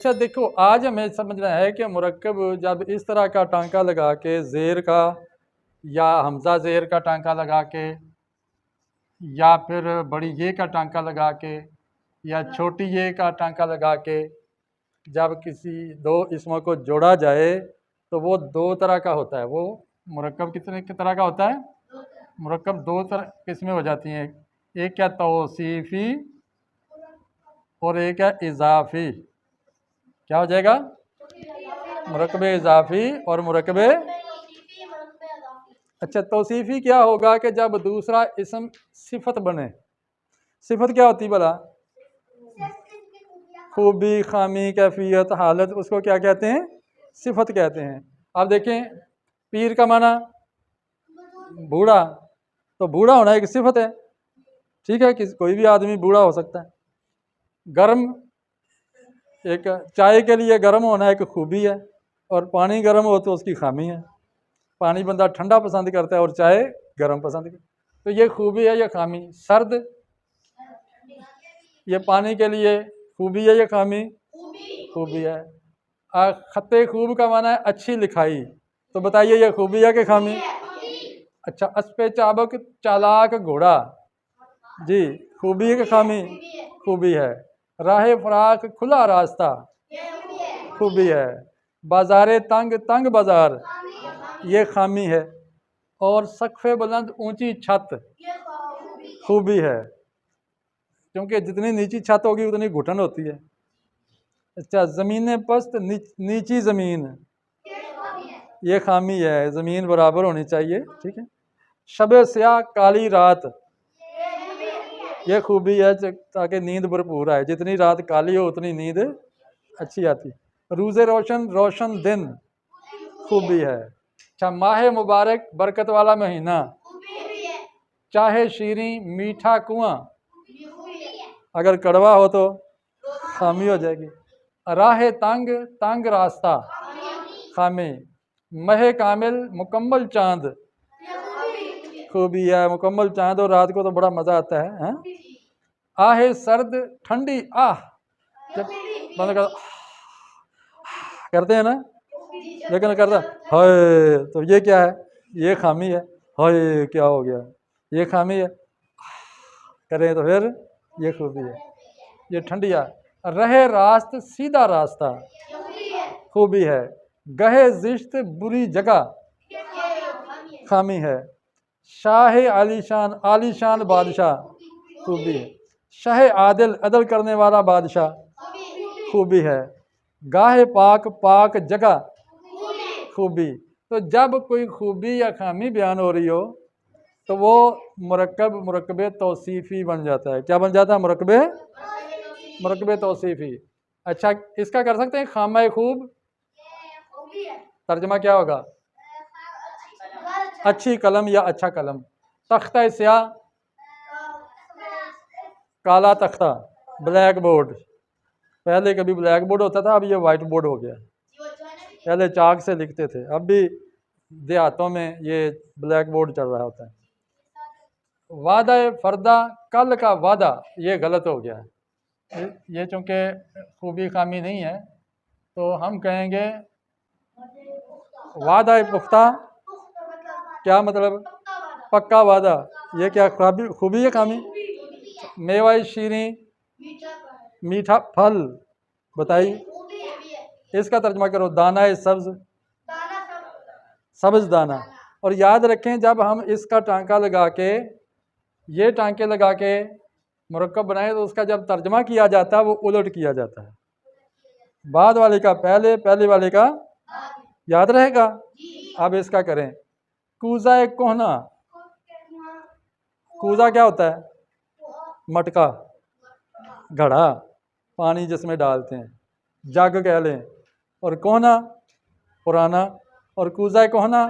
अच्छा देखो, आज हमें समझना है कि मुरक्कब जब इस तरह का टांका लगा के ज़ेर का या हमज़ा ज़ेर का टांका लगा के या फिर बड़ी ये का टांका लगा के या छोटी ये का टांका लगा के जब किसी दो इसमों को जोड़ा जाए तो वो दो तरह का होता है। वो मुरक्कब कितने तरह का होता है? मुरक्कब दो तरह किस्में हो जाती हैं। एक क्या तौसीफ़ी और एक है इज़ाफ़ी। क्या हो जाएगा? मुरक्कब इज़ाफ़ी और मुरक्कब। अच्छा, तौसीफ़ी क्या होगा कि जब दूसरा इसम सिफत बने। सिफत क्या होती भला? खूबी, खामी, कैफियत, हालत, उसको क्या कहते हैं? सिफत कहते हैं। आप देखें, पीर का माना बूढ़ा, तो बूढ़ा होना एक सिफत है, ठीक है, कोई भी आदमी बूढ़ा हो सकता है। गर्म, एक चाय के लिए गर्म होना एक खूबी है, और पानी गर्म हो तो उसकी खामी है। पानी बंदा ठंडा पसंद करता है और चाय गर्म पसंद करता है, तो ये खूबी है, ये खामी। सर्द, ये पानी के लिए खूबी है, ये खामी? खूबी है। खत्ते खूब का माना है अच्छी लिखाई, तो बताइए ये खूबी है कि खामी? अच्छा, अस्पे चाबक चालाक घोड़ा, जी, खूबी है कि खामी? खूबी है। राह फराक खुला रास्ता, खूबी है। बाजारे तंग तंग बाजार, ये खामी है। और सकफे बुलंद ऊंची छत, खूबी है, क्योंकि जितनी नीची छत होगी उतनी घुटन होती है। अच्छा, ज़मीन पस्त नीची ज़मीन, ये खामी है, ज़मीन बराबर होनी चाहिए, ठीक है। शबे स्याह काली रात, ये खूबी है, ताकि नींद भरपूर आए, जितनी रात काली हो उतनी नींद अच्छी आती। रोज़े रोशन रोशन दिन, खूबी है। अच्छा, माह मुबारक बरकत वाला महीना, चाहे शीरी मीठा कुआं, अगर कड़वा हो तो खामी हो जाएगी। राह तंग तंग रास्ता, खामी। महे कामिल मुकम्मल चांद, खूबी है, मुकम्मल चांद और रात को तो बड़ा मज़ा आता है, हाँ? आहे सर्द ठंडी आह, जब बंद करते हैं ना, लेकिन करता हाय तो ये क्या है? ये खामी है। हाय क्या हो गया? ये खामी है। करें तो फिर ये खूबी है, ये ठंडी आ। रहे रास्त सीधा रास्ता, खूबी है। गहे जिश्त बुरी जगह, खामी है। शाह आलीशान आलीशान बादशाह, खूबी है। शाह आदिल अदल करने वाला बादशाह, खूबी है। गाहे पाक पाक जगह, खूबी। तो जब कोई खूबी या खामी बयान हो रही हो तो वो मुरक्कब तौसीफ़ी बन जाता है। क्या बन जाता है? मुरक्कब तौसीफ़ी। अच्छा, इसका कर सकते हैं खामा खूब, तर्जमा क्या होगा? अच्छी कलम या अच्छा कलम। तख्ता स्याह, काला तख्ता, ब्लैक बोर्ड। पहले कभी ब्लैक बोर्ड होता था, अब ये वाइट बोर्ड हो गया। पहले चाक से लिखते थे, अब भी देहातों में ये ब्लैक बोर्ड चल रहा होता है। वादा फरदा, कल का वादा, ये गलत हो गया। ये चूँकि खूबी खामी नहीं है तो हम कहेंगे वादा पुख्ता। क्या मतलब? पक्का वादा। ये क्या खूबी है खामी? मेवा शीरी, मीठा फल, बताइए इसका तर्जमा करो। दाना सब्ज, सब्ज दाना। और याद रखें, जब हम इसका टांका लगा के, ये टांके लगा के मुरक्कब बनाए तो उसका जब तर्जमा किया जाता है वो उलट किया जाता है, बाद वाले का पहले, पहले वाले का याद रहेगा। अब इसका करें। कूजा कोहना, कूजा क्या होता है? मटका, घड़ा, पानी जिसमें डालते हैं, जग कह लें। और कोहना पुराना, और कूजा कोहना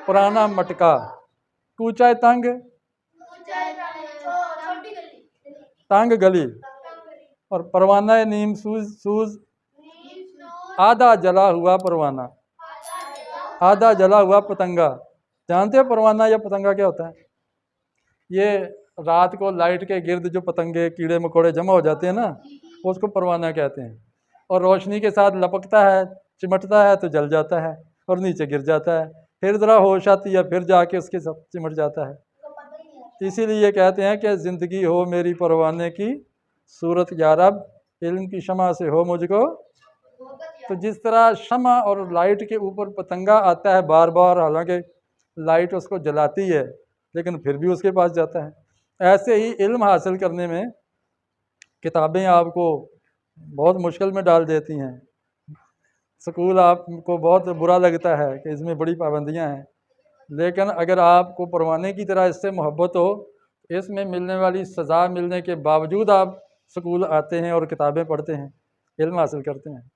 पुराना मटका। कूचा तंग, तंग गली। और परवाना नीम सूज, सूज आधा जला हुआ परवाना, आधा जला हुआ पतंगा। जानते हो परवाना या पतंगा क्या होता है? ये रात को लाइट के गिर्द जो पतंगे कीड़े मकोड़े जमा हो जाते हैं ना, उसको परवाना कहते हैं। और रोशनी के साथ लपकता है, चिमटता है तो जल जाता है और नीचे गिर जाता है, फिर ज़रा होश आती है, फिर जाके उसके साथ चिमट जाता है। इसीलिए कहते हैं कि ज़िंदगी हो मेरी परवाने की, सूरत या रब इल्म की शमा से हो मुझको। तो जिस तरह शमा और लाइट के ऊपर पतंगा आता है बार बार, हालांकि लाइट उसको जलाती है लेकिन फिर भी उसके पास जाता है, ऐसे ही इल्म हासिल करने में किताबें आपको बहुत मुश्किल में डाल देती हैं। स्कूल आपको बहुत बुरा लगता है कि इसमें बड़ी पाबंदियां हैं, लेकिन अगर आपको परवाने की तरह इससे मोहब्बत हो, इसमें मिलने वाली सज़ा मिलने के बावजूद आप स्कूल आते हैं और किताबें पढ़ते हैं, इल्म हासिल करते हैं।